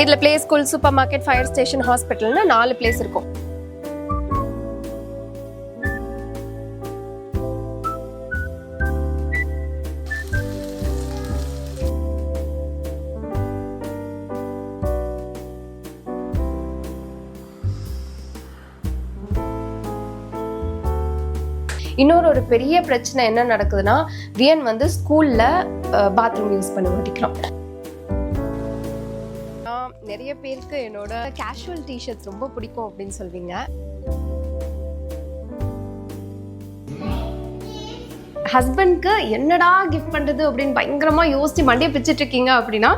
இதுல play school, super market, fire station, ஹாஸ்பிட்டல்னு 4 place இருக்கும். இன்னொரு பெரிய பிரச்சனை என்ன நடக்குதுன்னா, வியன் வந்து ஸ்கூல்ல பாத்ரூம் யூஸ் பண்ண மாட்டேங்கிறான். நிறைய பேருக்கு என்னோட கேஷுவல் டிஷர்ட்ஸ் ரொம்ப பிடிக்கும் அப்படின்னு சொல்வீங்க. ஹஸ்பண்ட்க்கு என்னடா கிஃப்ட் பண்றது அப்படின்னு பயங்கரமா யோசிச்சு மண்டியை பிச்சுட்டு இருக்கீங்க அப்படின்னா,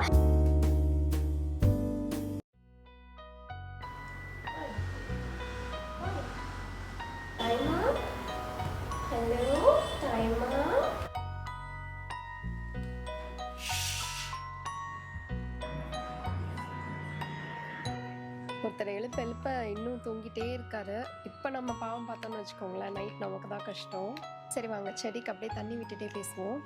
ஒருத்தர் எழுப்ப இன்னும் தூங்கிட்டே இருக்காரு. இப்போ நம்ம பாவம் பார்த்தோம்னு வச்சுக்கோங்களேன், நைட் நமக்கு தான் கஷ்டம். சரி வாங்க செடிக்கு அப்படியே தண்ணி விட்டுட்டே பேசுவோம்.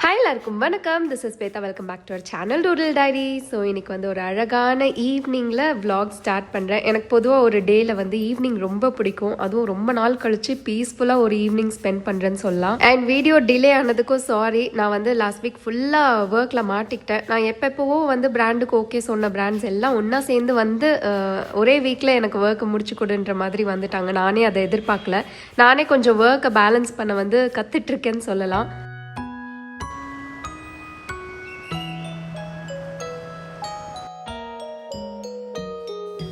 ஹாய் எல்லாருக்கும் வணக்கம், this is Shweta. Welcome back to our channel doodle diary. So இன்னைக்கு வந்து ஒரு அழகான ஈவினிங்கில் vlog ஸ்டார்ட் பண்ணுறேன். எனக்கு பொதுவாக ஒரு டேயில் வந்து ஈவினிங் ரொம்ப பிடிக்கும். அதுவும் ரொம்ப நாள் கழிச்சு பீஸ்ஃபுல்லாக ஒரு ஈவினிங் ஸ்பெண்ட் பண்ணுறேன்னு சொல்லலாம். அண்ட் வீடியோ டிலே ஆனதுக்கும் சாரி. நான் வந்து லாஸ்ட் வீக் ஃபுல்லாக ஒர்க்கில் மாட்டிக்கிட்டேன். நான் எப்பப்போவோ வந்து பிராண்டுக்கு ஓகே சொன்ன பிராண்ட்ஸ் எல்லாம் ஒன்றா சேர்ந்து வந்து ஒரே வீக்கில் எனக்கு ஒர்க்கை முடிச்சு கொடுன்ற மாதிரி வந்துட்டாங்க. நானே அதை எதிர்பார்க்கல. நானே கொஞ்சம் ஒர்க்கை பேலன்ஸ் பண்ண வந்து கற்றுட்ருக்கேன்னு சொல்லலாம்.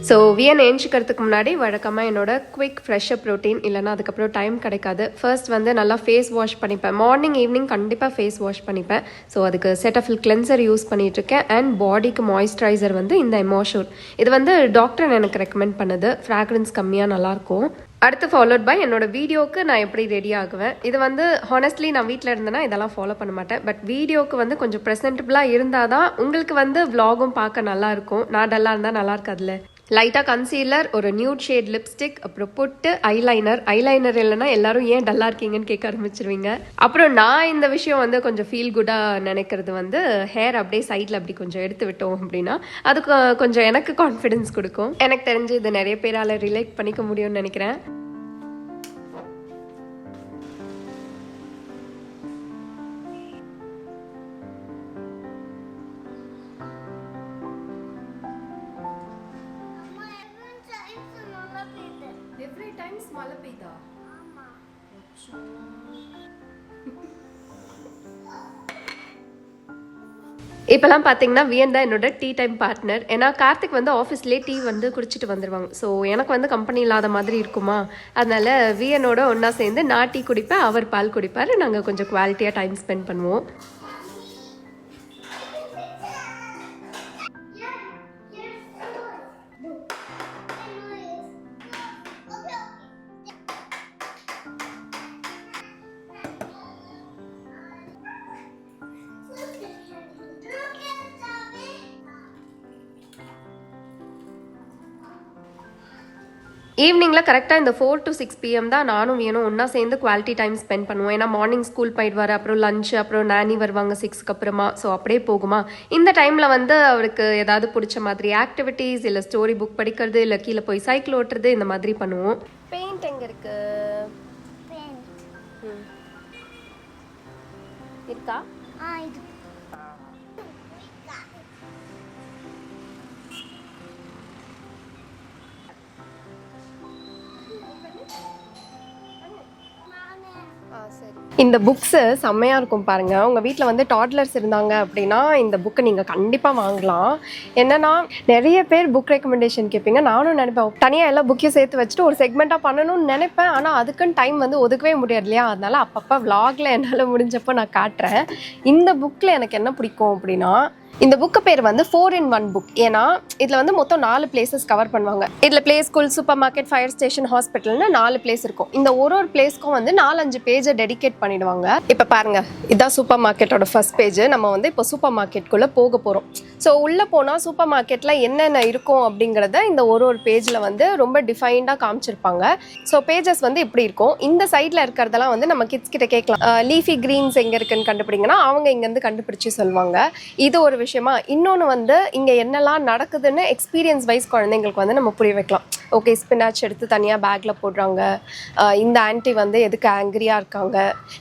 ஸோ வியன் ஏஞ்சிக்கிறதுக்கு முன்னாடி வழக்கமாக என்னோட குவிக் ஃப்ரெஷ்ஷப் ப்ரோட்டீன், இல்லைனா அதுக்கப்புறம் டைம் கிடைக்காது. ஃபர்ஸ்ட் வந்து நல்லா ஃபேஸ் வாஷ் பண்ணிப்பேன். மார்னிங் ஈவினிங் கண்டிப்பாக ஃபேஸ் வாஷ் பண்ணிப்பேன். ஸோ அதுக்கு செட்டஃபில் கிளென்சர் யூஸ் பண்ணிகிட்ருக்கேன். அண்ட் பாடிக்கு மாய்ஸ்சரைசர் வந்து இந்த எமோஷூர். இது வந்து டாக்டர் எனக்கு ரெக்கமெண்ட் பண்ணது. ஃப்ராக்ரன்ஸ் கம்மியாக நல்லாயிருக்கும். அடுத்து ஃபாலோட் பை என்னோட வீடியோக்கு நான் எப்படி ரெடி ஆகுவேன். இது வந்து ஹானஸ்ட்லி நான் வீட்டில் இருந்தேன்னா இதெல்லாம் ஃபாலோ பண்ண மாட்டேன். பட் வீடியோக்கு வந்து கொஞ்சம் ப்ரெசென்டபுளாக இருந்தால் தான் உங்களுக்கு வந்து விலாகும் பார்க்க நல்லாயிருக்கும். நான் டல்லாக இருந்தால் நல்லா இருக்காதுல்ல. லைட்டாக கன்சீலர், ஒரு நியூட் ஷேட் லிப்ஸ்டிக், அப்புறம் பொட்டு, ஐலைனர் இல்லைன்னா எல்லாரும் ஏன் டல்லாக இருக்கீங்கன்னு கேட்க ஆரம்பிச்சிருவீங்க. அப்புறம் நான் இந்த விஷயம் வந்து கொஞ்சம் ஃபீல் குட்டாக நினைக்கிறது வந்து ஹேர் அப்படியே சைடில் அப்படி கொஞ்சம் எடுத்து விட்டோம் அப்படின்னா அதுக்கு கொஞ்சம் எனக்கு கான்ஃபிடென்ஸ் கொடுக்கும். எனக்கு தெரிஞ்சு இது நிறைய பேரால் ரிலேட் பண்ணிக்க முடியும்னு நினைக்கிறேன். Every time மழை பெய்தா? ஆமா. இப்போலாம் பார்த்தீங்கன்னா வியன் தான் என்னோட டீ டைம் பார்ட்னர். ஏன்னா கார்த்திக் வந்து ஆஃபீஸ்லேயே டீ வந்து குடிச்சிட்டு வந்துடுவாங்க. ஸோ எனக்கு வந்து கம்பெனி இல்லாத மாதிரி இருக்குமா, அதனால் வியனோட ஒன்றா சேர்ந்து நான் டீ குடிப்பேன், அவர் பால் குடிப்பார். நாங்கள் கொஞ்சம் குவாலிட்டியாக டைம் ஸ்பெண்ட் பண்ணுவோம். ஈவினிங்கில் கரெக்டாக இந்த 4 to 6 PM தான் நானும் வேணும் ஒன்றா சேர்ந்து குவாலிட்டி டைம் ஸ்பெண்ட் பண்ணுவோம். ஏன்னா மார்னிங் ஸ்கூல் போயிடுவார், அப்புறம் லஞ்சு, அப்புறம் நானி வருவாங்க 6க்கு அப்புறமா. ஸோ அப்படியே போகுமா. இந்த டைமில் வந்து அவருக்கு ஏதாவது பிடிச்ச மாதிரி ஆக்டிவிட்டீஸ், இல்லை ஸ்டோரி புக் படிக்கிறது, இல்லை கீழே போய் சைக்கிள் ஓட்டுறது, இந்த மாதிரி பண்ணுவோம். பெயிண்ட் எங்கே இருக்கு? இருக்கா? இந்த புக்ஸு செம்மையாக இருக்கும் பாருங்கள். உங்கள் வீட்டில் வந்து டாட்லர்ஸ் இருந்தாங்க அப்படின்னா இந்த புக்கை நீங்கள் கண்டிப்பாக வாங்கலாம். என்னென்னா நிறைய பேர் புக் ரெக்கமெண்டேஷன் கேட்பீங்க. நானும் நினைப்பேன் தனியாக எல்லா புக்கையும் சேர்த்து வச்சுட்டு ஒரு செக்மெண்ட்டாக பண்ணணும்னு நினைப்பேன். ஆனால் அதுக்குன்னு டைம் வந்து ஒதுக்கவே முடியாது இல்லையா. அதனால் அப்பப்போ விலாகில் என்னால் முடிஞ்சப்போ நான் காட்டுறேன். இந்த புக்கில் எனக்கு என்ன பிடிக்கும் அப்படின்னா, இந்த புக்கு பேர் வந்து 4-in-1 புக். ஏன்னா இதில் வந்து மொத்தம் 4 பிளேசஸ் கவர் பண்ணுவாங்க. இதில் play school, super market, fire station, ஹாஸ்பிட்டல்னு 4 பிளேஸ் இருக்கும். இந்த ஒரு பிளேஸ்க்கும் வந்து 4-5 பேஜை டெடிகேட் பண்ணிடுவாங்க. இப்போ பாருங்க, இதுதான் சூப்பர் மார்க்கெட்டோட ஃபர்ஸ்ட் பேஜ். நம்ம வந்து இப்போ சூப்பர் மார்க்கெட்டுக்குள்ளே போக போகிறோம். ஸோ உள்ளே போனால் சூப்பர் மார்க்கெட்டில் என்னென்ன இருக்கும் அப்படிங்கிறத இந்த ஒரு பேஜில் வந்து ரொம்ப டிஃபைன்டாக காமிச்சிருப்பாங்க. ஸோ பேஜஸ் வந்து இப்படி இருக்கும். இந்த சைடில் இருக்கிறதெல்லாம் வந்து நம்ம கிட்ஸ் கிட்ட கேட்கலாம். லீஃபி கிரீன்ஸ் எங்கே இருக்குன்னு கண்டுபிடிங்கன்னா அவங்க இங்கேருந்து கண்டுபிடிச்சி சொல்லுவாங்க. இது ஒரு விஷயமா. இன்னொன்று வந்து இங்கே என்னெல்லாம் நடக்குதுன்னு எக்ஸ்பீரியன்ஸ் வைஸ் குழந்தைங்களுக்கு வந்து நம்ம புரிய வைக்கலாம். ஓகே, ஸ்பினாச் எடுத்து தனியாக பேக்கில் போடுறாங்க, இந்த ஆன்ட்டி வந்து எதுக்கு ஆங்கிரியாக இருக்காங்க.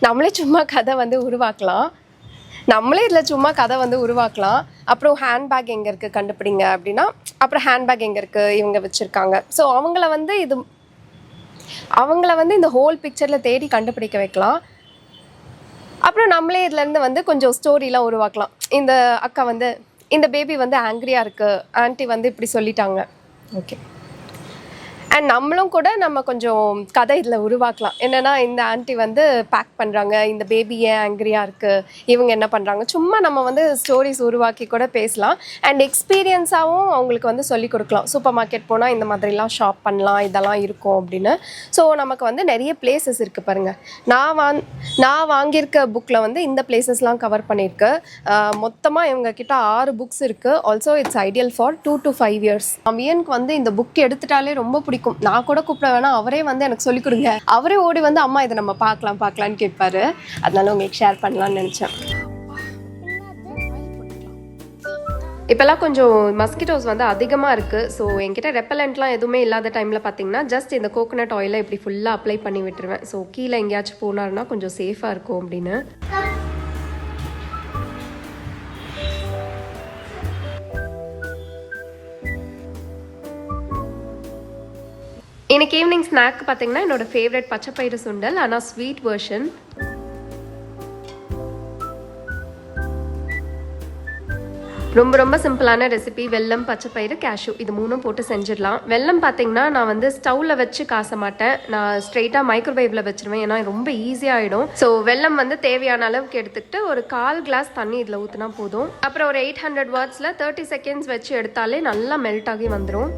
நம்மளே சும்மா கதை வந்து உருவாக்கலாம். அப்புறம் ஹேண்ட்பேக் எங்கே இருக்குது கண்டுபிடிங்க அப்படின்னா, அப்புறம் ஹேண்ட்பேக் எங்கே இருக்குது இவங்க வச்சுருக்காங்க. ஸோ அவங்கள வந்து இந்த ஹோல் பிக்சரில் தேடி கண்டுபிடிக்க வைக்கலாம். அப்புறம் நம்மளே இதுலேருந்து வந்து கொஞ்சம் ஸ்டோரிலாம் உருவாக்கலாம். இந்த அக்கா வந்து இந்த பேபி வந்து ஆங்கிரியாக இருக்குது, ஆன்ட்டி வந்து இப்படி சொல்லிட்டாங்க. ஓகே, அண்ட் நம்மளும் கூட நம்ம கொஞ்சம் கதை இதில் உருவாக்கலாம். என்னென்னா, இந்த ஆன்ட்டி வந்து பேக் பண்ணுறாங்க, இந்த பேபி ஏன் ஆங்கிரியாக இருக்குது, இவங்க என்ன பண்ணுறாங்க, சும்மா நம்ம வந்து ஸ்டோரிஸ் உருவாக்கி கூட பேசலாம். அண்ட் எக்ஸ்பீரியன்ஸாகவும் அவங்களுக்கு வந்து சொல்லிக் கொடுக்கலாம். சூப்பர் மார்க்கெட் போனால் இந்த மாதிரிலாம் ஷாப் பண்ணலாம், இதெல்லாம் இருக்கும் அப்படின்னு. ஸோ நமக்கு வந்து நிறைய பிளேசஸ் இருக்குது பாருங்கள். நான் வாங்கியிருக்க புக்கில் வந்து இந்த பிளேசஸ்லாம் கவர் பண்ணியிருக்கு. மொத்தமாக இவங்கக்கிட்ட 6 புக்ஸ் இருக்குது. Also it's ideal for 2 to 5 years. வியனுக்கு வந்து இந்த புக் எடுத்துட்டாலே ரொம்ப பிடிக்கும். நான் கூட கூப்பிட வேணா, அவரே வந்து எனக்கு சொல்லிக் கொடுங்க. அவரே ஓடி வந்து அம்மா இதை நம்ம பார்க்கலான்னு கேட்பாரு. அதனால உங்களுக்கு ஷேர் பண்ணலான்னு நினச்சேன். இப்போல்லாம் கொஞ்சம் மஸ்கிட்டோஸ் வந்து அதிகமாக இருக்குது. ஸோ என்கிட்ட ரெப்பலண்ட்லாம் எதுவுமே இல்லாத டைமில் பார்த்தீங்கன்னா ஜஸ்ட் இந்த கோகோனட் ஆயிலை இப்படி ஃபுல்லாக அப்ளை பண்ணி விட்டுருவேன். ஸோ கீழே எங்கேயாச்சும் போனாருன்னா கொஞ்சம் சேஃபாக இருக்கும் அப்படின்னு. இன்னைக்கு ஈவினிங் ஸ்நாக் பார்த்தீங்கன்னா என்னோட ஃபேவரட் பச்சைப்பயிறு சுண்டல், ஆனால் ஸ்வீட் வெர்ஷன். ரொம்ப சிம்பிளான ரெசிபி. வெல்லம், பச்சைப்பயிறு, கேஷ்யூ இது 3 போட்டு செஞ்சிடலாம். வெல்லம் பார்த்தீங்கன்னா நான் வந்து ஸ்டவ்வில் வச்சு காச மாட்டேன், நான் ஸ்ட்ரெயிட்டாக மைக்ரோவேவில் வச்சுருவேன். ஏன்னா ரொம்ப ஈஸியாகிடும். ஸோ வெல்லம் வந்து தேவையான அளவுக்கு எடுத்துக்கிட்டு ஒரு 1/4 கிளாஸ் தண்ணி இதில் ஊற்றினா போதும். அப்புறம் ஒரு 800 வாட்ஸில் 30 செகண்ட்ஸ் வச்சு எடுத்தாலே நல்லா மெல்ட் ஆகி வந்துடும்.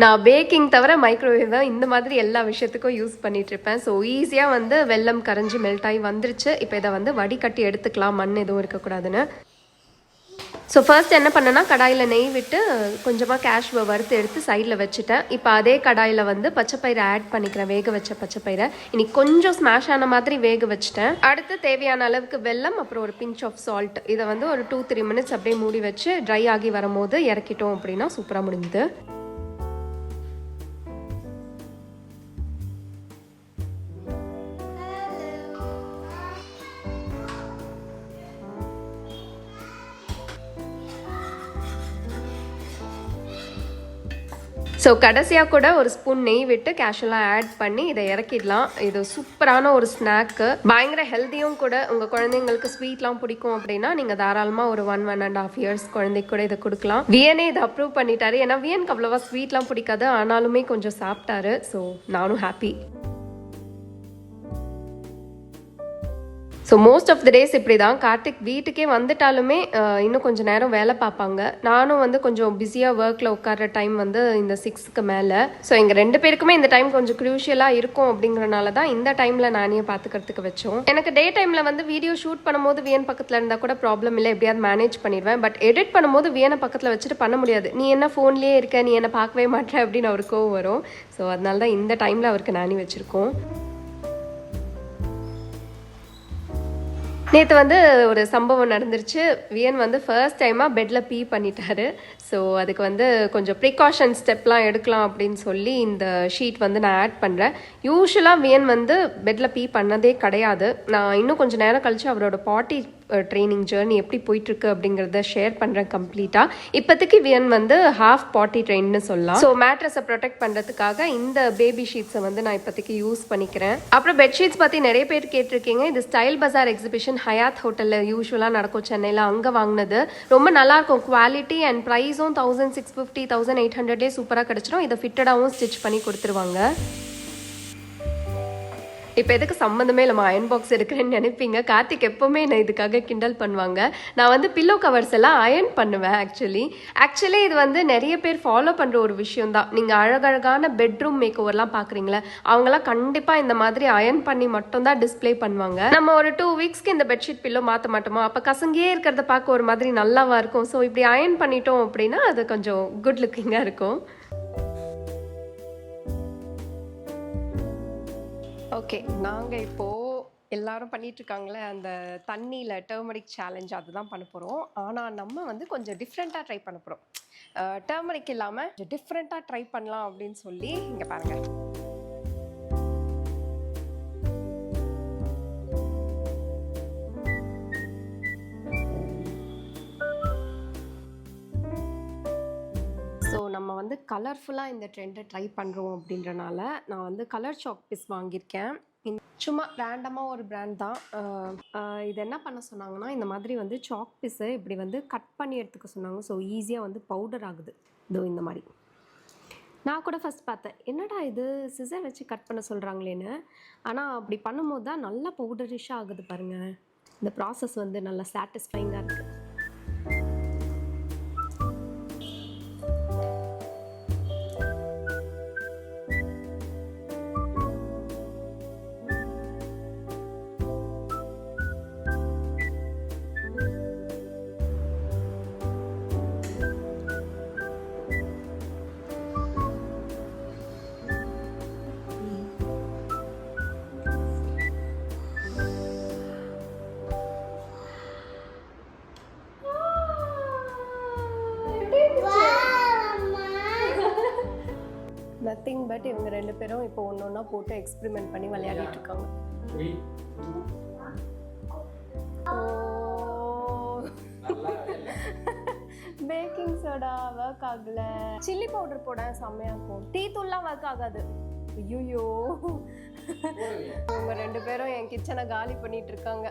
நான் பேக்கிங் தவிர மைக்ரோவேவை இந்த மாதிரி எல்லா விஷயத்துக்கும் யூஸ் பண்ணிகிட்ருப்பேன். ஸோ ஈஸியாக வந்து வெல்லம் கரைஞ்சி மெல்ட் ஆகி வந்துருச்சு. இப்போ இதை வந்து வடிகட்டி எடுத்துக்கலாம், மண் எதுவும் இருக்கக்கூடாதுன்னு. ஸோ ஃபர்ஸ்ட் என்ன பண்ணேன்னா, கடாயில் நெய் விட்டு கொஞ்சமாக கேஷ்யூவை வறுத்து எடுத்து சைடில் வச்சுட்டேன். இப்போ அதே கடாயில் வந்து பச்சைப்பயிரை ஆட் பண்ணிக்கிறேன், வேக வச்ச பச்சைப்பயிரை. இன்னைக்கு கொஞ்சம் ஸ்மாஷ் ஆன மாதிரி வேக வச்சுட்டேன். அடுத்து தேவையான அளவுக்கு வெல்லம், அப்புறம் ஒரு பிஞ்ச் ஆஃப் சால்ட். இதை வந்து ஒரு 2-3 மினிட்ஸ் அப்படியே மூடி வச்சு ட்ரை ஆகி வரும்போது இறக்கிட்டோம் அப்படின்னா சூப்பராக முடிஞ்சுது. ஸோ கடைசியாக கூட ஒரு ஸ்பூன் நெய் விட்டு கேஷுவலாக ஆட் பண்ணி இதை இறக்கிடலாம். இது சூப்பரான ஒரு ஸ்நாக்கு, பயங்கர ஹெல்த்தியும் கூட. உங்கள் குழந்தைங்களுக்கு ஸ்வீட்லாம் பிடிக்கும் அப்படின்னா நீங்கள் தாராளமாக ஒரு 1-1.5 years குழந்தைக்கு கூட இதை கொடுக்கலாம். வியனே இதை அப்ரூவ் பண்ணிட்டாரு. ஏன்னா வியனுக்கு அவ்வளோவா ஸ்வீட்லாம் பிடிக்காது, ஆனாலுமே கொஞ்சம் சாப்பிட்டாரு. ஸோ நானும் happy. So most of the days இப்படி தான். கார்த்திக் வீட்டுக்கே வந்துட்டாலுமே இன்னும் கொஞ்சம் நேரம் வேலை பார்ப்பாங்க. நானும் வந்து கொஞ்சம் பிஸியாக ஒர்க்கில் உட்கார்ற டைம் வந்து இந்த 6க்கு மேலே. ஸோ எங்கள் 2 பேருக்குமே இந்த டைம் கொஞ்சம் க்ரூஷியலாக இருக்கும் அப்படிங்கிறனால தான் இந்த டைமில் நானே பார்த்துக்கிறதுக்கு வச்சோம். எனக்கு டே டைமில் வந்து வீடியோ ஷூட் பண்ணும்போது வியன் பக்கத்தில் இருந்தால் கூட ப்ராப்ளம் இல்லை, எப்படியாவது மேனேஜ் பண்ணிடுவேன். பட் எடிட் பண்ணும்போது வியனை பக்கத்தில் வச்சுட்டு பண்ண முடியாது. நீ என்ன ஃபோன்லேயே இருக்க, நீ என்ன பார்க்கவே மாட்டேன் அப்படின்னு அவருக்கு வரும். ஸோ அதனால தான் இந்த டைமில் அவருக்கு நானி வச்சுருக்கோம். நேற்று வந்து ஒரு சம்பவம் நடந்துருச்சு. வியன் வந்து ஃபர்ஸ்ட் டைமாக பெட்டில் பீ பண்ணிட்டாரு. ஸோ அதுக்கு வந்து கொஞ்சம் ப்ரிகாஷன் ஸ்டெப்லாம் எடுக்கலாம் அப்படின்னு சொல்லி இந்த ஷீட் வந்து நான் ஆட் பண்ணுறேன். யூஸ்வலாக வியன் வந்து பெட்டில் பீ பண்ணதே கிடையாது. நான் இன்னும் கொஞ்சம் நேரம் கழித்து அவரோட பாட்டி ட்ரைனிங் ஜேர்னி எப்படி போயிட்டுருக்கு அப்படிங்கிறத ஷேர் பண்ணுறேன் கம்ப்ளீட்டாக. இப்போதைக்கு வியன் வந்து ஹாஃப் பாட்டி ட்ரெயின்னு சொல்லலாம். ஸோ மேட்ரஸை ப்ரொடெக்ட் பண்ணுறதுக்காக இந்த பேபி ஷீட்ஸை வந்து நான் இப்போதைக்கு யூஸ் பண்ணிக்கிறேன். அப்புறம் பெட்ஷீட்ஸ் பற்றி நிறைய பேர் கேட்டிருக்கீங்க. இது ஸ்டைல் பஜார் எக்ஸிபிஷன் ஹயாத் ஹோட்டலில் யூஸ்வலாக நடக்கும் சென்னையில், அங்கே வாங்கினது. ரொம்ப நல்லாயிருக்கும். குவாலிட்டி அண்ட் ப்ரைஸும் 1650 1800 சூப்பராக கிடச்சிடும். இதை ஃபிட்டடாகவும் ஸ்டிச் பண்ணி கொடுத்துருவாங்க. இப்போ எதுக்கு சம்மந்தமே இல்லாம அயன் பாக்ஸ் எடுக்கிறேன்னு நினைப்பீங்க. கார்த்திக் எப்பவுமே என்ன இதுக்காக கிண்டல் பண்ணுவாங்க. நான் வந்து பில்லோ கவர்ஸ் எல்லாம் அயன் பண்ணுவேன் ஆக்சுவலி இது வந்து நிறைய பேர் ஃபாலோ பண்ற ஒரு விஷயம் தான். நீங்க அழகழகான பெட்ரூம் மேக் ஓவர்லாம் பாக்குறீங்களா, அவங்களாம் கண்டிப்பா இந்த மாதிரி அயன் பண்ணி மட்டும் தான் டிஸ்பிளே பண்ணுவாங்க. நம்ம ஒரு 2 வீக்ஸ்க்கு இந்த பெட்ஷீட் பில்லோ மாத்த மாட்டோமா, அப்ப கசங்கியே இருக்கிறத பார்க்க ஒரு மாதிரி நல்லாவா இருக்கும். ஸோ இப்படி அயன் பண்ணிட்டோம் அப்படின்னா அது கொஞ்சம் குட் லுக்கிங்கா இருக்கும். ஓகே, நாங்கள் இப்போது எல்லாரும் பண்ணிட்டு இருக்காங்களே அந்த தண்ணியில் டர்மரிக் சேலஞ்ச் அதுதான் பண்ண போகிறோம். ஆனால் நம்ம வந்து கொஞ்சம் டிஃப்ரெண்ட்டாக ட்ரை பண்ண போகிறோம். டர்மரிக் இல்லாமல் கொஞ்சம் டிஃப்ரெண்ட்டாக ட்ரை பண்ணலாம் அப்படின்னு சொல்லி இங்கே பாருங்கள். ஸோ நம்ம வந்து கலர்ஃபுல்லாக இந்த ட்ரெண்டை ட்ரை பண்ணுறோம் அப்படின்றனால நான் வந்து கலர் சாக் பீஸ் வாங்கியிருக்கேன். சும்மா ரேண்டமாக ஒரு பிராண்ட் தான். இது என்ன பண்ண சொன்னாங்கன்னா, இந்த மாதிரி வந்து சாக் பீஸை இப்படி வந்து கட் பண்ணி எடுத்துக்க சொன்னாங்க. ஸோ ஈஸியாக வந்து பவுடர் ஆகுது. இதோ இந்த மாதிரி. நான் கூட ஃபஸ்ட் பார்த்தேன், என்னடா இது சிசர் வச்சு கட் பண்ண சொல்கிறாங்களேன்னு. ஆனால் அப்படி பண்ணும்போது தான் நல்லா பவுடரிஷாக ஆகுது பாருங்கள். இந்த ப்ராசஸ் வந்து நல்லா சாட்டிஸ்ஃபைங்காக இருக்குது. நத்திங் பட் இவங்க 2 பேரும் இப்போ ஒன்றா போட்டு எக்ஸ்பெரிமெண்ட் பண்ணி விளையாடிட்டு இருக்காங்க. பேக்கிங் சோடா ஒர்க் ஆகல. சில்லி பவுடர் போட செம்மையா இருக்கும். டீ தூள்லாம் ஒர்க் ஆகாது. ஐயோ, இவங்க 2 பேரும் என் கிச்சனை காலி பண்ணிட்டு இருக்காங்க.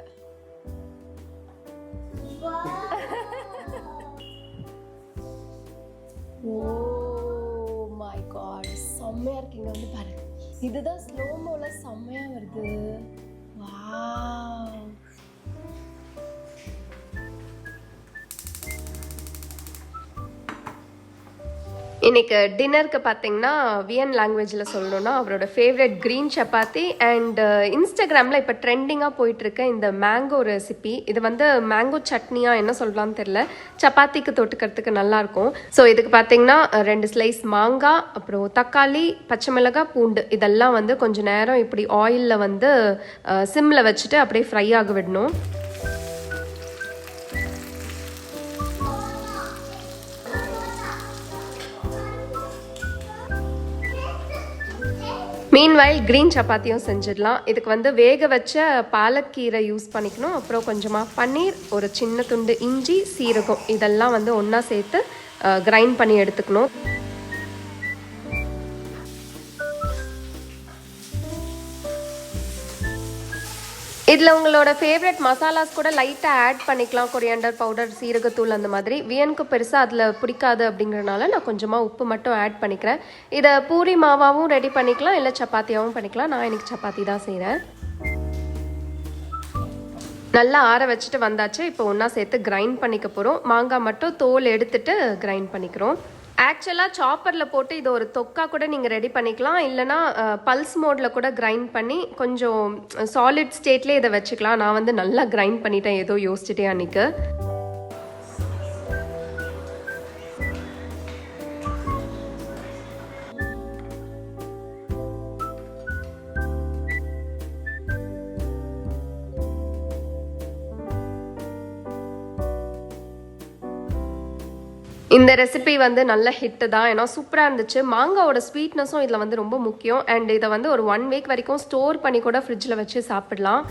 மை காட், செம்மையா இருக்கீங்க. வந்து பாருங்க, இதுதான் ஸ்லோமோல செம்மையா வருது. வாவ். இன்னைக்கு டின்னருக்கு பார்த்தீங்கன்னா வியன் லாங்குவேஜில் சொல்லணும்னா அவரோட ஃபேவரட் க்ரீன் சப்பாத்தி அண்ட் இன்ஸ்டாகிராமில் இப்போ ட்ரெண்டிங்காக போயிட்டுருக்க இந்த மேங்கோ ரெசிபி. இது வந்து மேங்கோ சட்னியாக என்ன சொல்லலாம்னு தெரில, சப்பாத்திக்கு தொட்டுக்கிறதுக்கு நல்லாயிருக்கும். ஸோ இதுக்கு பார்த்தீங்கன்னா 2 ஸ்லைஸ் மாங்காய், அப்புறம் தக்காளி, பச்சை மிளகாய், பூண்டு இதெல்லாம் வந்து கொஞ்சம் நேரம் இப்படி ஆயிலில் வந்து சிம்மில் வச்சுட்டு அப்படியே ஃப்ரை ஆக விடணும். மீன்வைல் க்ரீன் சப்பாத்தியும் செஞ்சிடலாம். இதுக்கு வந்து வேக வச்ச பாலக்கீரை யூஸ் பண்ணிக்கணும். அப்புறம் கொஞ்சமாக பன்னீர், ஒரு சின்ன துண்டு இஞ்சி, சீரகம் இதெல்லாம் வந்து ஒன்றா சேர்த்து கிரைண்ட் பண்ணி எடுத்துக்கணும். இதில் உங்களோட ஃபேவரட் மசாலாஸ் கூட லைட்டாக ஆட் பண்ணிக்கலாம். கொரியாண்டர் பவுடர், சீரகத்தூள் அந்த மாதிரி. வியனுக்கு பெருசாக அதில் பிடிக்காது அப்படிங்கிறனால நான் கொஞ்சமாக உப்பு மட்டும் ஆட் பண்ணிக்கிறேன். இதை பூரி மாவாகவும் ரெடி பண்ணிக்கலாம், இல்லை சப்பாத்தியாகவும் பண்ணிக்கலாம். நான் இன்றைக்கி சப்பாத்தி தான் செய்கிறேன். நல்லா ஆற வச்சுட்டு வந்தாச்சு. இப்போ ஒன்றா சேர்த்து கிரைண்ட் பண்ணிக்க போகிறோம். மாங்காய் மட்டும் தோல் எடுத்துட்டு கிரைண்ட் பண்ணிக்கிறோம். ஆக்சுவலாக சாப்பரில் போட்டு இது ஒரு தொக்கா கூட நீங்கள் ரெடி பண்ணிக்கலாம், இல்லைனா பல்ஸ் மோடில் கூட கிரைண்ட் பண்ணி கொஞ்சம் சாலிட் ஸ்டேட்லேயே இதை வச்சுக்கலாம். நான் வந்து நல்லா கிரைண்ட் பண்ணிட்டேன் ஏதோ யோசிச்சுட்டே அன்றைக்கு. இந்த ரெசிபி வந்து நல்ல ஹிட்டு தான், ஏன்னா சூப்பராக இருந்துச்சு. மாங்காவோட ஸ்வீட்னஸும் இதில் வந்து ரொம்ப முக்கியம். அண்ட் இதை வந்து ஒரு 1 வீக் வரைக்கும் ஸ்டோர் பண்ணி கூட ஃப்ரிட்ஜில் வச்சு சாப்பிடலாம்.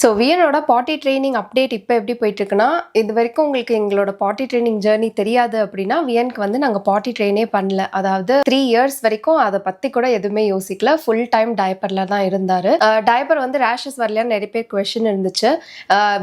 ஸோ வியனோட பாட்டி ட்ரைனிங் அப்டேட் இப்போ எப்படி போயிட்டுருக்குன்னா, இது வரைக்கும் உங்களுக்கு எங்களோட பாட்டி ட்ரைனிங் ஜேர்னி தெரியாது அப்படின்னா, வியனுக்கு வந்து நாங்கள் பாட்டி ட்ரெயினே பண்ணல. அதாவது 3 இயர்ஸ் வரைக்கும் அதை பற்றி கூட எதுவுமே யோசிக்கல. ஃபுல் டைம் டயப்பரில் தான் இருந்தார். டயப்பர் வந்து ரேஷஸ் வரலையான்னு நிறைய பேர் கொஷின் இருந்துச்சு.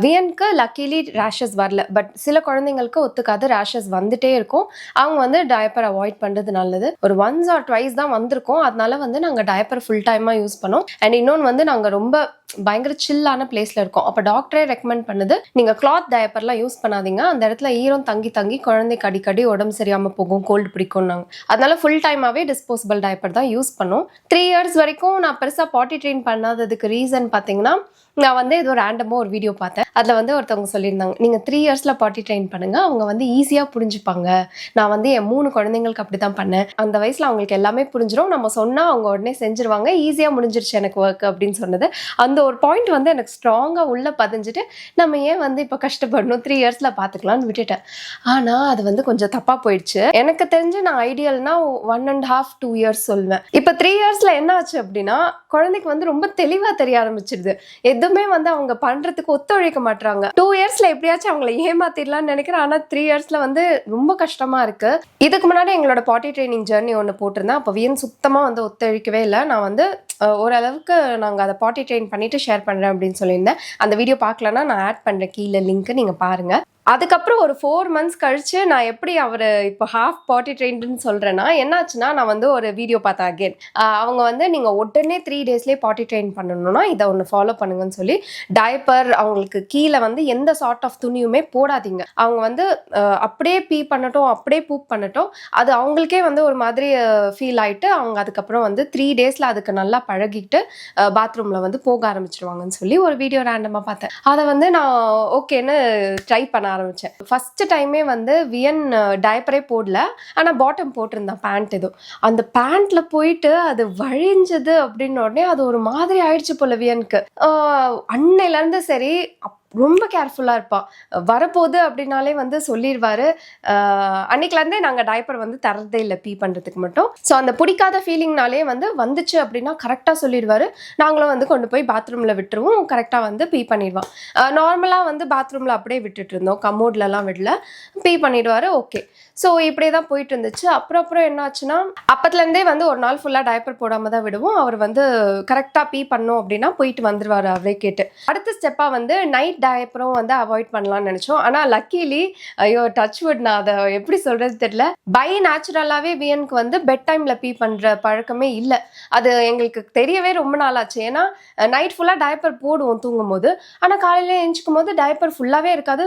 வியனுக்கு லக்கிலி ரேஷஸ் வரல. பட் சில குழந்தைங்களுக்கு ஒத்துக்காது, ரேஷஸ் வந்துட்டே இருக்கும். அவங்க வந்து டயப்பர் அவாய்ட் பண்ணுறது நல்லது. ஒரு ஒன்ஸ் ஆர் ட்வைஸ் தான் வந்திருக்கும். அதனால வந்து நாங்கள் டயப்பர் ஃபுல் டைமாக யூஸ் பண்ணோம். அண்ட் இன்னொன்று வந்து நாங்கள் ரொம்ப பயங்கர சில்லான பிளேஸ்ல இருக்கும். அப்போ டாக்டரே ரெக்கமெண்ட் பண்ணுது, நீங்க கிளாத் டயப்பர்லாம் யூஸ் பண்ணாதீங்க, அந்த இடத்துல ஈரம் தங்கி தங்கி குழந்தைக்கு அடிக்கடி உடம்பு சரியாம போகும், கோல்டு பிடிக்கும்னாங்க. அதனால ஃபுல் டைமாவே டிஸ்போசபிள் டயப்பர் தான் யூஸ் பண்ணோம். 3 இயர்ஸ் வரைக்கும் நான் பெருசா பாட்டி ட்ரெயின் பண்ணாததுக்கு ரீசன் பாத்தீங்கன்னா, நான் வந்து ஏதோ ரேண்டமாக ஒரு வீடியோ பார்த்தேன். அதில் வந்து ஒருத்தவங்க சொல்லியிருந்தாங்க, நீங்கள் 3 இயர்ஸில் பாட்டி ட்ரெயின் பண்ணுங்க, அவங்க வந்து ஈஸியாக புரிஞ்சுப்பாங்க. நான் வந்து என் 3 குழந்தைங்களுக்கு அப்படி தான் பண்ணேன். அந்த வயசில் அவங்களுக்கு எல்லாமே புரிஞ்சிடும், நம்ம சொன்னால் அவங்க உடனே செஞ்சிருவாங்க, ஈஸியாக முடிஞ்சிருச்சு எனக்கு ஒர்க் அப்படின்னு சொன்னது. அந்த ஒரு பாயிண்ட் வந்து எனக்கு ஸ்ட்ராங்காக உள்ளே பதிஞ்சுட்டு, நம்ம ஏன் வந்து இப்போ கஷ்டப்படணும், 3 இயர்ஸில் பார்த்துக்கலான்னு விட்டுட்டேன். ஆனால் அது வந்து கொஞ்சம் தப்பாக போயிடுச்சு. எனக்கு தெரிஞ்சு நான் ஐடியல்னா 1.5 2 இயர்ஸ் சொல்லுவேன். இப்போ 3 இயர்ஸில் என்ன ஆச்சு அப்படின்னா, குழந்தைக்கு வந்து ரொம்ப தெளிவாக தெரிய ஆரம்பிச்சிருது. எதுவுமே வந்து அவங்க பண்றதுக்கு ஒத்துழைக்க மாட்டாங்க. 2 இயர்ஸ்ல எப்படியாச்சும் அவங்களை ஏமாத்திடலாம்னு நினைக்கிறேன். ஆனா 3 இயர்ஸ்ல வந்து ரொம்ப கஷ்டமா இருக்கு. இதுக்கு முன்னாடி எங்களோட பாட்டி ட்ரைனிங் ஜர்னி ஒன்று போட்டிருந்தேன். அப்போ வியன் சுத்தமா வந்து ஒத்துழைக்கவே இல்லை. நான் வந்து ஓரளவுக்கு நாங்கள் அதை பாட்டி ட்ரெயின் பண்ணிட்டு ஷேர் பண்றேன் அப்படின்னு சொல்லியிருந்தேன். அந்த வீடியோ பார்க்கலன்னா நான் ஆட் பண்றேன் கீழே லிங்க், நீங்க பாருங்க. அதுக்கப்புறம் ஒரு 4 months கழிச்சு நான் எப்படி அவர் இப்போ ஹாஃப் பாட்டி ட்ரெயின்டுன்னு சொல்கிறேன்னா, என்னாச்சுன்னா நான் வந்து ஒரு வீடியோ பார்த்தேன் அகேன். அவங்க வந்து நீங்கள் உடனே 3 daysலேயே பாட்டி ட்ரெயின் பண்ணணும்னா இதை ஒன்று ஃபாலோ பண்ணுங்கன்னு சொல்லி, டயப்பர் அவங்களுக்கு கீழே வந்து எந்த சார்ட் ஆஃப் துணியுமே போடாதீங்க. அவங்க வந்து அப்படியே பீ பண்ணட்டும், அப்படியே பூப் பண்ணட்டும், அது அவங்களுக்கே வந்து ஒரு மாதிரி ஃபீல் ஆகிட்டு அவங்க அதுக்கப்புறம் வந்து 3 daysல அதுக்கு நல்லா பழகிட்டு பாத்ரூமில் வந்து போக ஆரம்பிச்சிருவாங்கன்னு சொல்லி ஒரு வீடியோ ரேண்டமாக பார்த்தேன். அதை வந்து நான் ஓகேன்னு ட்ரை பண்ண ஆரம்பிச்சேன். ஃபர்ஸ்ட் டைமே வந்து வியன் டயப்பரே போடல, ஆனா பாட்டம் போட்டிருந்தான், பேண்ட். ஏதோ அந்த பேண்ட்ல போயிட்டு அது வழிஞ்சது அப்படின்னு உடனே அது ஒரு மாதிரி ஆயிடுச்சு போல வியனுக்கு. அன்னையில இருந்து சரி ரொம்ப கேர்ஃபுல்லாக இருப்பான். வரப்போகுது அப்படின்னாலே வந்து சொல்லிடுவார். அன்னைக்குலேருந்தே நாங்கள் டயப்பர் வந்து தரதே இல்லை பீ பண்ணுறதுக்கு மட்டும். ஸோ அந்த பிடிக்காத ஃபீலிங்னாலே வந்து வந்துச்சு அப்படின்னா கரெக்டாக சொல்லிடுவார். நாங்களும் வந்து கொண்டு போய் பாத்ரூமில் விட்டுருவோம், கரெக்டாக வந்து பீ பண்ணிடுவான். நார்மலாக வந்து பாத்ரூமில் அப்படியே விட்டுட்டு இருந்தோம், கமோட்லலாம் விடல, பீ பண்ணிடுவார். ஓகே, ஸோ இப்படியே தான் போயிட்டு இருந்துச்சு. அப்புறம் என்ன ஆச்சுன்னா, அப்பத்துலேருந்தே வந்து ஒரு நாள் ஃபுல்லாக டயப்பர் போடாமல் தான் விடுவோம். அவர் வந்து கரெக்டாக பீ பண்ணோம் அப்படின்னா போயிட்டு வந்துடுவார் அவரே கேட்டு. அடுத்த ஸ்டெப்பாக வந்து நைட் டயப்பரும் வந்து அவாய்ட் பண்ணலாம்னு நினைச்சோம். ஆனால் லக்கிலி, ஐயோ டச்வுட், நான் அதை எப்படி சொல்றது தெரியல, பை நேச்சுரலாகவே வியனுக்கு வந்து பெட் டைமில் பீ பண்ணுற பழக்கமே இல்லை. அது எங்களுக்கு தெரியவே ரொம்ப நாள் ஆச்சு. ஏன்னா நைட் ஃபுல்லாக டயப்பர் போடுவோம் தூங்கும் போது, ஆனால் காலையில் எழுந்திக்கும் போது டயப்பர் ஃபுல்லாகவே இருக்காது,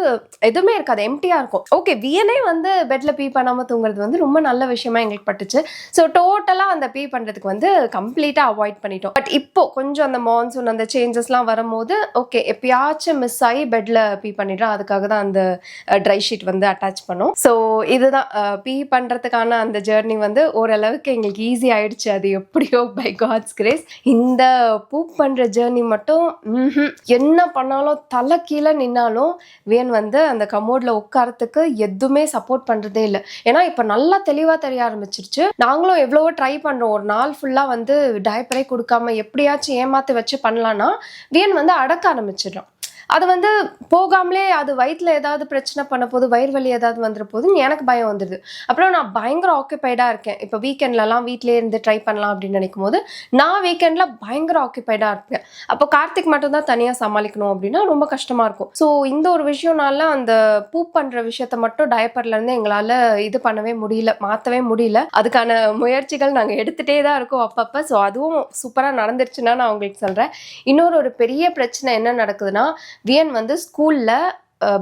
எதுவுமே இருக்காது, எம்டியாக இருக்கும். ஓகே, வியனே வந்து பெட்டில் பீ பண்ணாமல் தூங்குறது வந்து ரொம்ப நல்ல விஷயமா எங்களுக்கு பட்டுச்சு. ஸோ டோட்டலாக அந்த பீ பண்ணுறதுக்கு வந்து கம்ப்ளீட்டாக அவாய்ட் பண்ணிட்டோம். பட் இப்போ கொஞ்சம் அந்த மான்சூன் அந்த சேஞ்சஸ்லாம் வரும்போது ஓகே, எப்பயாச்சும் மிஸ் ஆகி பெட்ல பீ பண்ணிடுறோம். அதுக்காக தான் அந்த ட்ரை ஷீட் வந்து அட்டாச் பண்ணோம். ஸோ இதுதான் பீ பண்ணுறதுக்கான அந்த ஜேர்னி வந்து ஓரளவுக்கு எங்களுக்கு ஈஸி ஆயிடுச்சு. அது எப்படியோ பை காட்ஸ் கிரேஸ். இந்த பூப் பண்ணுற ஜேர்னி மட்டும் என்ன பண்ணாலும் தலை கீழே நின்னாலும் வியன் வந்து அந்த கமோட்ல உட்காரத்துக்கு எதுவுமே சப்போர்ட் பண்ணுறதே இல்லை. ஏன்னா இப்போ நல்லா தெளிவாக தெரிய ஆரம்பிச்சிருச்சு. நாங்களும் எவ்வளவோ ட்ரை பண்ணுறோம், ஒரு நாள் ஃபுல்லாக வந்து டயப்பரே கொடுக்காம எப்படியாச்சும் ஏமாற்றி வச்சு பண்ணலான்னா வியன் வந்து அடக்க ஆரம்பிச்சிடும். அது வந்து போகாமலே அது வயிற்றுல ஏதாவது பிரச்சனை பண்ண போது, வயிறு வலி ஏதாவது வந்துட போதுன்னு எனக்கு பயம் வந்துடுது. அப்புறம் நான் பயங்கர ஆக்குப்பைடாக இருக்கேன். இப்போ வீக்கெண்ட்லலாம் வீட்டிலே இருந்து ட்ரை பண்ணலாம் அப்படின்னு நினைக்கும் போது நான் வீக்கெண்டில் பயங்கர ஆக்குப்பைடாக இருப்பேன். அப்போ கார்த்திக் மட்டும் தான் தனியாக சமாளிக்கணும் அப்படின்னா ரொம்ப கஷ்டமாக இருக்கும். ஸோ இந்த ஒரு விஷயம்னால அந்த பூப் பண்ணுற விஷயத்த மட்டும் டயப்பர்லேருந்து எங்களால் இது பண்ணவே முடியல, மாற்றவே முடியல. அதுக்கான முயற்சிகள் நாங்கள் எடுத்துகிட்டே தான் இருக்கோம் அப்பப்போ. ஸோ அதுவும் சூப்பராக நடந்துருச்சுன்னா நான் உங்களுக்கு சொல்கிறேன். இன்னொரு பெரிய பிரச்சனை என்ன நடக்குதுன்னா, வியன் வந்து ஸ்கூல்ல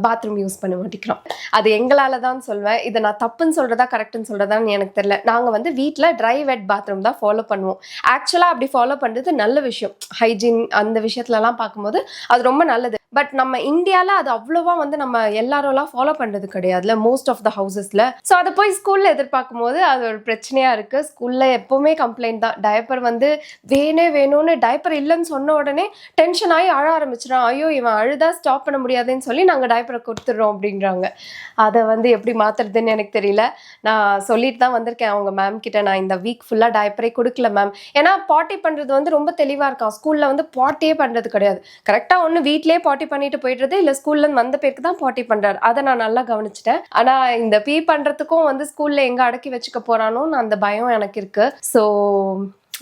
பாத்ரூம் யூஸ் பண்ண மாட்டேங்கிறோம். அது எங்களால தான் சொல்வேன். இதை நான் தப்புன்னு சொல்றதா கரெக்ட்னு சொல்றதான்னு எனக்கு தெரியல. நாங்கள் வந்து வீட்டில் ட்ரை வெட் பாத்ரூம் தான் ஃபாலோ பண்ணுவோம். ஆக்சுவலாக அப்படி ஃபாலோ பண்ணுறது நல்ல விஷயம். ஹைஜீன் அந்த விஷயத்துலலாம் பார்க்கும்போது அது ரொம்ப நல்லது. பட் நம்ம இந்தியாவில் அது அவ்வளோவா வந்து நம்ம எல்லாரோலாம் ஃபாலோ பண்ணுறது கிடையாதுல மோஸ்ட் ஆஃப் த ஹவுசஸில். ஸோ அதை போய் ஸ்கூலில் எதிர்பார்க்கும் போது அது ஒரு பிரச்சனையாக இருக்குது. ஸ்கூலில் எப்போவுமே கம்ப்ளைண்ட் தான், டைப்பர் வந்து வேணும்னு டைப்பர் இல்லைன்னு சொன்ன உடனே டென்ஷன் ஆகி அழ ஆரம்பிச்சிடான். ஐயோ இவன் அழுதா ஸ்டாப் பண்ண முடியாதுன்னு சொல்லி நாங்கள் டைப்பரை கொடுத்துட்றோம் அப்படின்றாங்க. அதை வந்து எப்படி மாற்றுறதுன்னு எனக்கு தெரியல. நான் சொல்லிட்டு தான் வந்திருக்கேன் அவங்க மேம் கிட்ட, நான் இந்த வீக் ஃபுல்லாக டைப்பரே கொடுக்கல மேம். ஏன்னா பாட்டி பண்ணுறது வந்து ரொம்ப தெளிவாக இருக்கான். ஸ்கூலில் வந்து பாட்டியே பண்ணுறது கிடையாது. கரெக்டாக ஒன்று வீட்லேயே பாட்டி பண்ணிட்டு போயிடுறது, இல்லை ஸ்கூல்லேருந்து வந்த பேருக்கு தான் பாட்டி பண்ணுறாரு. அதை நான் நல்லா கவனிச்சிட்டேன். ஆனால் இந்த பீ பண்ணுறதுக்கும் வந்து ஸ்கூலில் எங்கே அடக்கி வச்சுக்க போகிறானோன்னு அந்த பயம் எனக்கு இருக்குது. ஸோ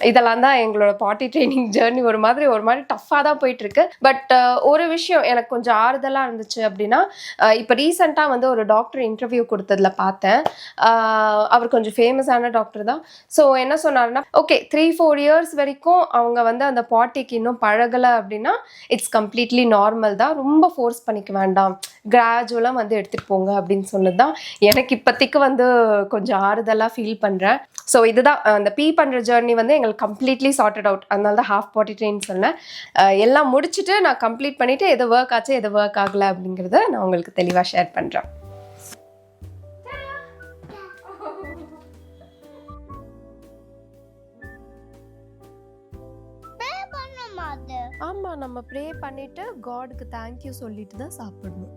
இதெல்லாம் தான் எங்களோட பாட்டி ட்ரைனிங் ஜேர்னி ஒரு மாதிரி டஃப்பாக தான் போயிட்டுருக்கு. பட் ஒரு விஷயம் எனக்கு கொஞ்சம் ஆறுதலாக இருந்துச்சு அப்படின்னா, இப்போ ரீசெண்டாக வந்து ஒரு டாக்டர் இன்டர்வியூ கொடுத்ததில் பார்த்தேன். அவர் கொஞ்சம் ஃபேமஸான டாக்டர் தான். ஸோ என்ன சொன்னார்னா, ஓகே 3-4 இயர்ஸ் வரைக்கும் அவங்க வந்து அந்த பாட்டிக்கு இன்னும் பழகலை அப்படின்னா இட்ஸ் கம்ப்ளீட்லி நார்மல் தான், ரொம்ப ஃபோர்ஸ் பண்ணிக்க வேண்டாம், கிராஜுவலாக வந்து எடுத்துகிட்டு போங்க அப்படின்னு சொன்னது தான் எனக்கு இப்போதைக்கு வந்து கொஞ்சம் ஆறுதலாக ஃபீல் பண்ணுறேன். ஸோ இதுதான் அந்த பீ பண்ணுற ஜேர்னி வந்து எங்களுக்கு கம்ப்ளீட்லி சார்ட்டட் அவுட். அதனால தான் ஹாஃப் பாட்டி ட்ரெயின் சொன்னேன். எல்லாம் முடிச்சுட்டு நான் கம்ப்ளீட் பண்ணிவிட்டு எது ஒர்க் ஆச்சு எது ஒர்க் ஆகலை அப்படிங்கிறத நான் உங்களுக்கு தெளிவாக ஷேர் பண்ணுறேன். ஆமாம், நம்ம ப்ரே பண்ணிவிட்டு காடுக்கு தேங்க்யூ சொல்லிட்டு தான் சாப்பிடணும்.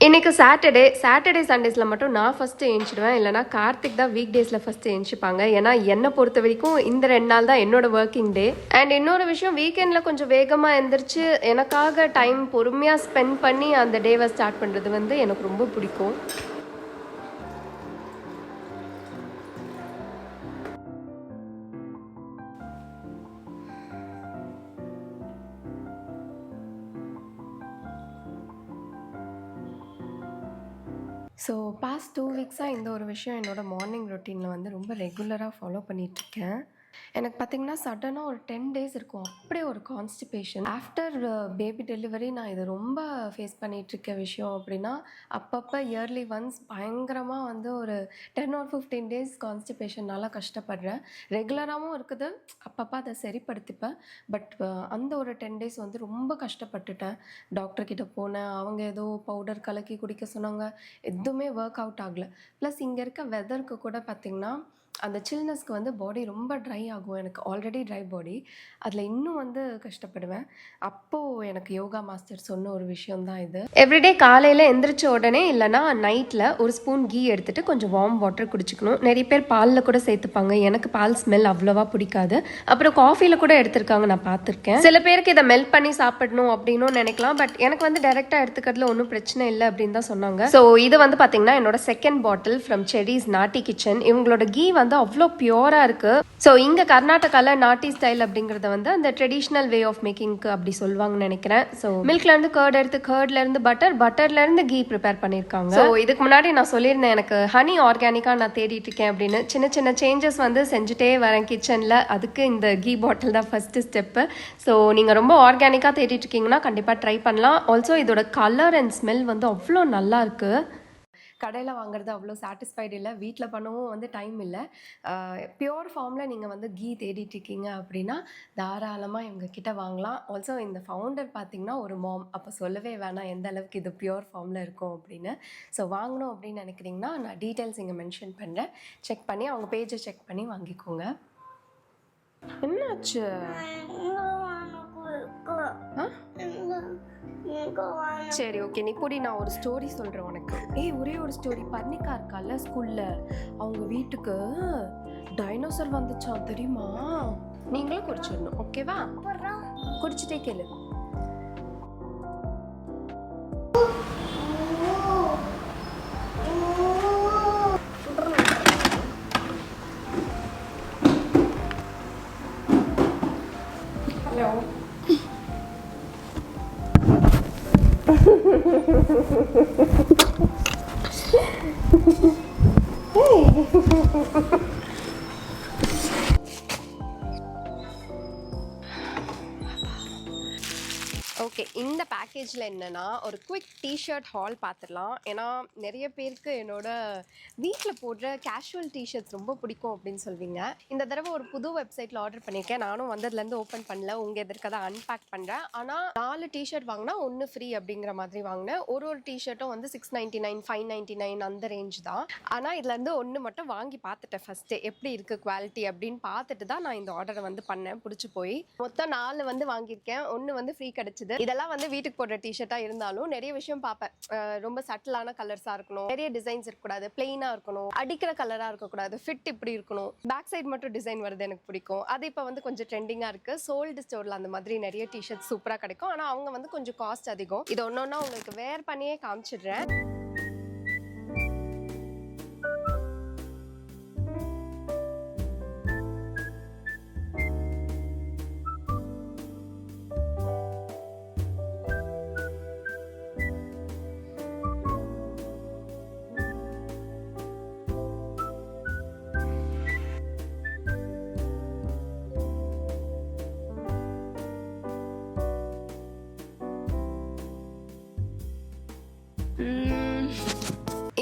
இன்றைக்கி சாட்டர்டே சண்டேஸில் மட்டும் நான் ஃபஸ்ட்டு எழுந்திடுவேன், இல்லைனா கார்த்திக் தான் வீக் டேஸில் ஃபஸ்ட்டு எழுந்திப்பாங்க. ஏன்னா என்னை பொறுத்த வரைக்கும் இந்த 2 நாள் தான் என்னோடய ஒர்க்கிங் டே. அண்ட் இன்னொரு விஷயம், வீக்கெண்டில் கொஞ்சம் வேகமாக எழுந்திரிச்சு எனக்காக டைம் பொறுமையாக ஸ்பெண்ட் பண்ணி அந்த டேவை ஸ்டார்ட் பண்ணுறது வந்து எனக்கு ரொம்ப பிடிக்கும். ஸோ பாஸ்ட் 2 வீக்ஸாக இந்த ஒரு விஷயம் என்னோடய மார்னிங் ரொட்டீனில் வந்து ரொம்ப ரெகுலராக ஃபாலோ பண்ணிகிட்ருக்கேன். எனக்கு பார்த்திங்கன்னா சடனாக ஒரு 10 days இருக்கும் அப்படியே ஒரு கான்ஸ்டிபேஷன். ஆஃப்டர் பேபி டெலிவரி நான் இது ரொம்ப ஃபேஸ் பண்ணிகிட்ருக்க விஷயம் அப்படின்னா, அப்பப்போ இயர்லி ஒன்ஸ் பயங்கரமாக வந்து ஒரு 10 or 15 days கான்ஸ்டிபேஷனால் கஷ்டப்படுறேன். ரெகுலராகவும் இருக்குது, அப்பப்போ அதை சரிப்படுத்திப்பேன். பட் அந்த ஒரு 10 days வந்து ரொம்ப கஷ்டப்பட்டுட்டேன். டாக்டர்கிட்ட போனேன், அவங்க ஏதோ பவுடர் கலக்கி குடிக்க சொன்னாங்க, எதுவுமே ஒர்க் அவுட் ஆகலை. ப்ளஸ் இங்கே இருக்க வெதருக்கு கூட பார்த்திங்கன்னா அந்த சில்னஸ்க்கு வந்து பாடி ரொம்ப ட்ரை ஆகும். எனக்கு ஆல்ரெடி ட்ரை பாடி, அதில் இன்னும் வந்து கஷ்டப்படுவேன். அப்போது எனக்கு யோகா மாஸ்டர் சொன்ன ஒரு விஷயம் தான் இது. எவ்ரிடே காலையில் எந்திரிச்ச உடனே இல்லைனா நைட்டில் ஒரு ஸ்பூன் கீ எடுத்துகிட்டு கொஞ்சம் வார்ம் வாட்டர் குடிச்சிக்கணும். நிறைய பேர் பாலில் கூட சேர்த்துப்பாங்க, எனக்கு பால் ஸ்மெல் அவ்வளோவா பிடிக்காது. அப்புறம் காஃபியில் கூட எடுத்திருக்காங்க, நான் பார்த்துருக்கேன். சில பேருக்கு இதை மெல்ட் பண்ணி சாப்பிடணும் அப்படின்னு நினைக்கலாம், பட் எனக்கு வந்து டைரெக்டாக எடுத்துக்கிறதுல ஒன்றும் பிரச்சனை இல்லை அப்படின்னு தான் சொன்னாங்க. ஸோ இது வந்து பார்த்திங்கன்னா என்னோட செகண்ட் பாட்டில் ஃப்ரம் செடிஸ் நாட்டி கிச்சன். இவங்களோட கீ வந்து அவ்வளோ பியூராக இருக்குது. ஸோ இங்கே கர்நாடகாவில் நாட்டி ஸ்டைல் அப்படிங்கிறத வந்து அந்த ட்ரெடிஷ்னல் வே ஆஃப் மேக்கிங்க்கு அப்படி சொல்லுவாங்கன்னு நினைக்கிறேன். ஸோ மில்க்லேருந்து கர்ட் எடுத்து, கர்ட்லேருந்து பட்டர்லேருந்து கீ ப்ரிப்பேர் பண்ணியிருக்காங்க. ஸோ இதுக்கு முன்னாடி நான் சொல்லியிருந்தேன் எனக்கு ஹனி ஆர்கானிக்காக நான் தேடிட்டு இருக்கேன் அப்படின்னு. சின்ன சின்ன சேஞ்சஸ் வந்து செஞ்சுட்டே வரேன் கிச்சனில். அதுக்கு இந்த கீ பாட்டில் தான் ஃபஸ்ட்டு ஸ்டெப்பு. ஸோ நீங்கள் ரொம்ப ஆர்கானிக்காக தேடிட்டு இருக்கீங்கன்னா கண்டிப்பாக ட்ரை பண்ணலாம். ஆல்சோ இதோட கலர் அண்ட் ஸ்மெல் வந்து அவ்வளோ நல்லா இருக்குது. கடையில் வாங்குறது அவ்வளோ சாட்டிஸ்ஃபைடு இல்லை, வீட்டில் பண்ணவும் வந்து டைம் இல்லை. பியோர் ஃபார்மில் நீங்கள் வந்து கீ தேடிட்டுருக்கீங்க அப்படின்னா தாராளமாக இவங்கக்கிட்ட வாங்கலாம். ஆல்சோ இந்த ஃபவுண்டர் பார்த்திங்கன்னா ஒரு மாம், அப்போ சொல்லவே வேணாம் எந்த அளவுக்கு இது பியோர் ஃபார்மில் இருக்கும் அப்படின்னு. ஸோ வாங்கணும் அப்படின்னு நினைக்கிறீங்கன்னா நான் டீட்டெயில்ஸ் இங்கே மென்ஷன் பண்ணுறேன், செக் பண்ணி அவங்க பேஜை செக் பண்ணி வாங்கிக்கோங்க. என்னாச்சு? சரி ஓகே, நீ போடி, நான் ஒரு ஸ்டோரி சொல்கிறேன் உனக்கு. ஒரே ஒரு ஸ்டோரி. பர்ணிகா இருக்கால ஸ்கூலில், அவங்க வீட்டுக்கு டைனோசர் வந்துச்சான் தெரியுமா? நீங்களும் குடிச்சிடணும், ஓகேவா? குடிச்சிட்டே கேளு. ஹலோ. ஓகே, இந்த பேக்கேஜில் என்னென்னா ஒரு குவிக் டிஷர்ட் ஹால் பார்த்துடலாம். ஏன்னா நிறைய பேருக்கு என்னோட வீட்டில் போடுற கேஷுவல் டிஷர்ட்ஸ் ரொம்ப பிடிக்கும் அப்படின்னு சொல்வீங்க. இந்த தடவை ஒரு புது வெப்சைட்டில் ஆர்டர் பண்ணியிருக்கேன். நானும் வந்ததுலேருந்து ஓப்பன் பண்ணல, உங்கள் எதற்கு தான் அன்பேக் பண்ணுறேன். ஆனால் 4 டிஷர்ட் வாங்கினா 1 ஃப்ரீ அப்படிங்கிற மாதிரி வாங்கினேன். ஒரு டிஷர்ட்டும் வந்து 699 599 அந்த ரேஞ்ச் தான். ஆனால் இதுலேருந்து 1 மட்டும் வாங்கி பார்த்துட்டேன் ஃபஸ்ட்டு, எப்படி இருக்குது குவாலிட்டி அப்படின்னு பார்த்துட்டு தான் நான் இந்த ஆர்டரை வந்து பண்ணேன். பிடிச்சி போய் மொத்தம் 4 வந்து வாங்கியிருக்கேன். 1 வந்து ஃப்ரீ கிடச்சி. இதெல்லாம் வந்து வீட்டுக்கு போடுற டிஷர்ட்டா இருந்தாலும் நிறைய விஷயம் பார்ப்பேன். ரொம்ப சட்டிலான கலர்ஸா இருக்கணும், நிறைய டிசைன்ஸ் இருக்கக்கூடாது, பிளெயினா இருக்கணும், அடிக்கிற கலரா இருக்கக்கூடாது, ஃபிட் இப்படி இருக்கணும், பேக் சைடு மட்டும் டிசைன் வருது எனக்கு பிடிக்கும். அது இப்போ வந்து கொஞ்சம் ட்ரெண்டிங்கா இருக்கு. சோல்டு ஸ்டோர்ல அந்த மாதிரி நிறைய டிஷர்ட் சூப்பரா கிடைக்கும். ஆனா அவங்க வந்து கொஞ்சம் காஸ்ட் அதிகம். இது ஒன்னொன்னா உங்களுக்கு வேர் பண்ணியே காமிச்சிடுறேன்.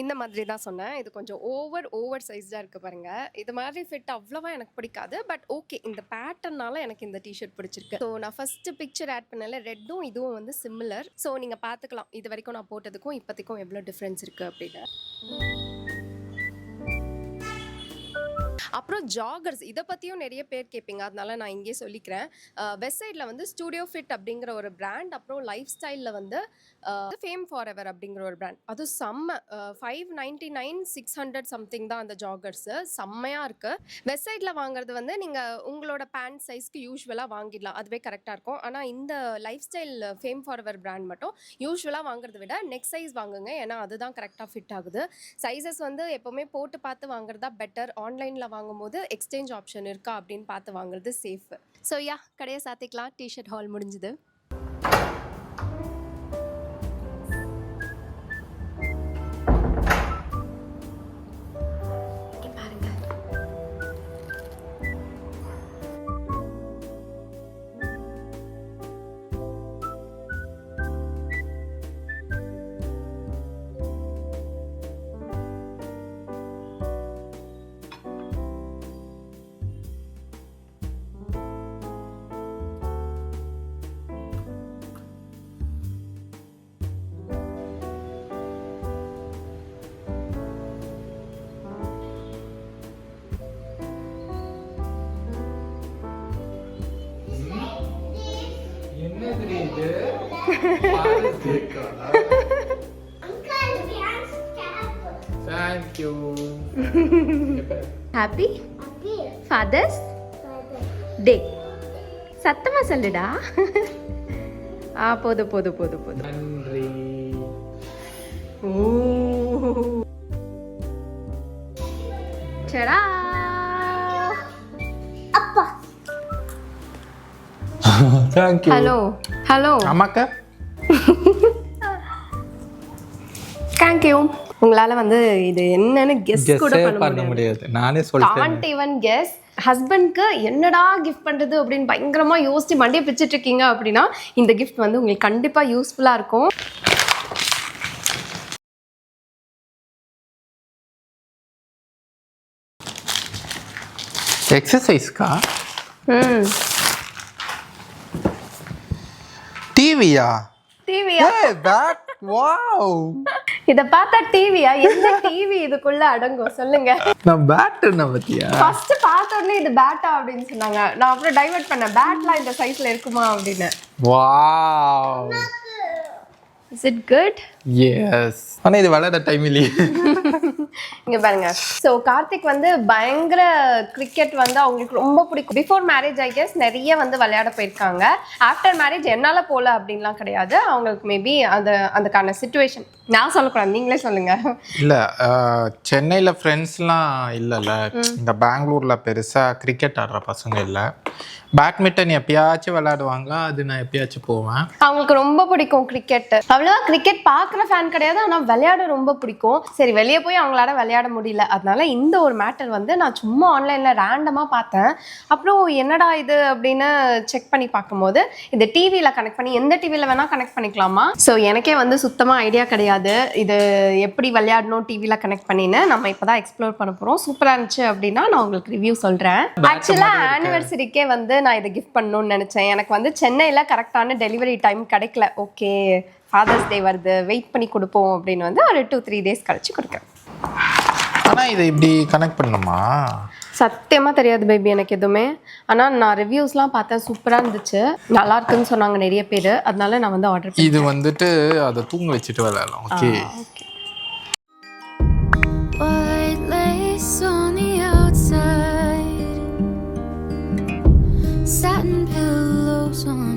இந்த மாதிரி தான் சொன்னேன். இது கொஞ்சம் ஓவர் சைஸ்டாக இருக்குது பாருங்கள். இது மாதிரி ஃபிட் அவ்வளோவா எனக்கு பிடிக்காது. பட் ஓகே, இந்த பேட்டர்னால எனக்கு இந்த டிஷர்ட் பிடிச்சிருக்கு. ஸோ நான் ஃபஸ்ட்டு பிக்சர் ஆட் பண்ணல, ரெட்டும் இதுவும் வந்து சிமிலர். ஸோ நீங்கள் பார்த்துக்கலாம் இது வரைக்கும் நான் போட்டதுக்கும் இப்போதைக்கும் எவ்வளோ டிஃப்ரென்ஸ் இருக்குது அப்படின்னு. அப்புறம் ஜாகர்ஸ், இதை பற்றியும் நிறைய பேர் கேட்பீங்க, அதனால நான் இங்கே சொல்லிக்கிறேன். வெஸ்ட் சைடில் வந்து ஸ்டூடியோ ஃபிட் அப்படிங்கிற ஒரு பிராண்ட், அப்புறம் லைஃப் ஸ்டைலில் வந்து ஃபேம் ஃபார் எவர் அப்படிங்கிற ஒரு பிராண்ட். அது செம்ம 599 600 சம்திங் தான் அந்த ஜாகர்ஸு, செம்மையாக இருக்குது. வெஸ்ட் சைடில் வாங்குறது வந்து நீங்கள் உங்களோட பேண்ட் சைஸ்க்கு யூஸ்வலாக வாங்கிடலாம், அதுவே கரெக்டாக இருக்கும். ஆனால் இந்த lifestyle fame forever brand மட்டும் யூஸ்வலாக வாங்குறத விட நெக்ஸ்ட் சைஸ் வாங்குங்க, ஏன்னா அதுதான் கரெக்டாக ஃபிட் ஆகுது. சைஸஸ் வந்து எப்போவுமே போட்டு பார்த்து வாங்குறதா பெட்டர். ஆன்லைனில் வாங்கும்போது எக்ஸ்சேஞ்ச் ஆப்ஷன் இருக்கா அப்படின்னு பார்த்து வாங்குறது சேஃப். ஸோ யா, கடையை சாத்திக்கலாம். டிஷர்ட் ஹால் முடிஞ்சுது. Thank you. Happy Father's Day. சத்தமா சொல்லுடா. போதும் போதும் போதும் போதும். நன்றி. சடா. அப்பா. Thank you. ஹலோ அம்மாக்கா. Thank you. உங்களால வந்து இது என்னன்னு கெஸ் கூட பண்ண முடியாது. நானே சொல்றேன். Can't even guess. ஹஸ்பண்ட்க்கு என்னடா கிஃப்ட் பண்றது அப்படின்னு பயங்கரமா யோசிச்சு மண்டையை பிச்சுட்டு இருக்கீங்க அப்படின்னா இந்த கிஃப்ட் வந்து உங்களுக்கு கண்டிப்பா யூஸ்ஃபுல்லா இருக்கும். எக்ஸசைஸ்க்கா? டிவியா? பேட். வாவ். இத பார்த்தா டிவியா? என்ன டிவி இதுக்குள்ள அடங்கும் சொல்லுங்க. நான் பேட்னா பத்தியா? ஃபர்ஸ்ட் பார்த்த உடனே இது பேட்டா அப்படின்னு சொன்னாங்க. நான் அப்புறம் டைவர்ட் பண்ணேன், பேட்லாம் இந்த சைஸ்ல இருக்குமா அப்படின்னு. Wow. Is it good? Yes. ஆனா இது வளர டைம் இல்லையே. இங்க பாருங்க. ஸோ கார்த்திக் வந்து பயங்கர கிரிக்கெட் வந்து அவங்களுக்கு ரொம்ப பிடிக்கும். பிஃபோர் மேரேஜ் ஐ கெஸ் நிறைய வந்து விளையாட போயிருக்காங்க. ஆஃப்டர் மேரேஜ் என்னால போல அப்படின்லாம் கிடையாது. அவங்களுக்கு மேபி அதுக்கான சிச்சுவேஷன் நான் சொல்லக்கூடாது, நீங்களே சொல்லுங்க. இல்ல சென்னையில் ஃப்ரெண்ட்ஸ்லாம் இல்லைல்ல, இந்த பெங்களூர்ல பெருசா கிரிக்கெட் ஆடுற பசங்க இல்லை. பேட்மிண்டன் எப்பயாச்சும் விளையாடுவாங்க, அது நான் எப்பயாச்சும் போவேன். அவங்களுக்கு ரொம்ப பிடிக்கும் கிரிக்கெட். அவ்வளோவா கிரிக்கெட் பார்க்குற ஃபேன் கிடையாது, ஆனால் விளையாட ரொம்ப பிடிக்கும். சரி, வெளியே போய் அவங்களால விளையாட முடியல, அதனால இந்த ஒரு மேட்டர் வந்து நான் சும்மா ஆன்லைனில் ரேண்டமாக பார்த்தேன். அப்புறம் என்னடா இது அப்படின்னு செக் பண்ணி பார்க்கும்போது இது டிவியில் கனெக்ட் பண்ணி எந்த டிவியில் வேணால் கனெக்ட் பண்ணிக்கலாமா. ஸோ எனக்கே வந்து சுத்தமாக ஐடியா கிடையாது இது எப்படி விளையாடணும் டிவியில் கனெக்ட் பண்ணின்னு. நம்ம இப்போ தான் எக்ஸ்ப்ளோர் பண்ண போகிறோம். சூப்பராக இருந்துச்சு அப்படின்னா நான் உங்களுக்கு ரிவ்யூ சொல்கிறேன். ஆக்சுவலாக ஆனிவர்சரிக்கே வந்து நான் இதை கிஃப்ட் பண்ணணும்னு நினச்சேன். எனக்கு வந்து சென்னையில் கரெக்டான டெலிவரி டைம் கிடைக்கல. ஓகே, ஃபாதர்ஸ் டே வருது, வெயிட் பண்ணி கொடுப்போம் அப்படின்னு வந்து ஒரு 2-3 டேஸ் கழிச்சு கொடுக்கேன். ஆனால் இதை இப்படி கனெக்ட் பண்ணணுமா? சத்தியமாக தெரியாது பேபி எனக்கு எதுவுமே. ஆனால் நான் ரிவ்யூஸ்லாம் பார்த்தேன், சூப்பராக இருந்துச்சு, நல்லா இருக்குன்னு சொன்னாங்க நிறைய பேர். அதனால நான் வந்து ஆர்டர் பண்ணேன். இது வந்துட்டு அதை தூங்க வச்சுட்டு விளையாடலாம். Okay. White lace on the outside, satin pillows on